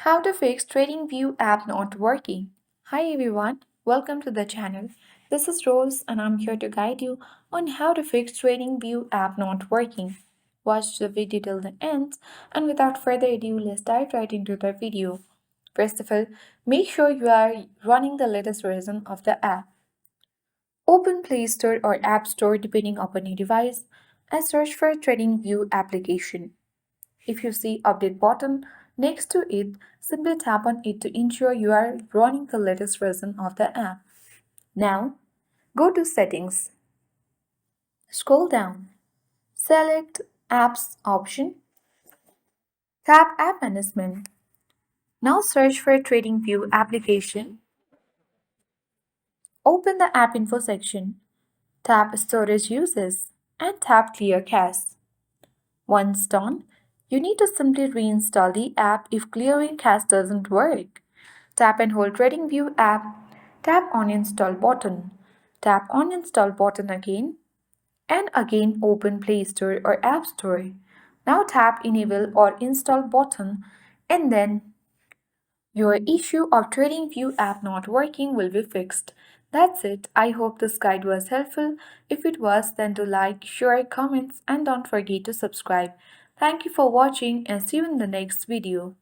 How to fix TradingView app not working. Hi everyone, welcome to the channel. This is Rose and I'm here to guide you on how to fix TradingView app not working. Watch the video till the end, and without further ado, let's dive right into the video. First of all, make sure you are running the latest version of the app. Open Play Store or App Store depending upon your device and search for TradingView application. If you see update button next to it, simply tap on it to ensure you are running the latest version of the app. Now, go to settings. Scroll down. Select apps option. Tap app management. Now search for TradingView application. Open the app info section. Tap storage uses and tap clear cache. Once done, you need to simply reinstall the app if clearing cache doesn't work. Tap and hold TradingView app, tap on install button, tap on install button again, and again open Play Store or App Store. Now tap enable or install button and then your issue of TradingView app not working will be fixed. That's it. I hope this guide was helpful. If it was, then do like, share, comments, and don't forget to subscribe. Thank you for watching and see you in the next video.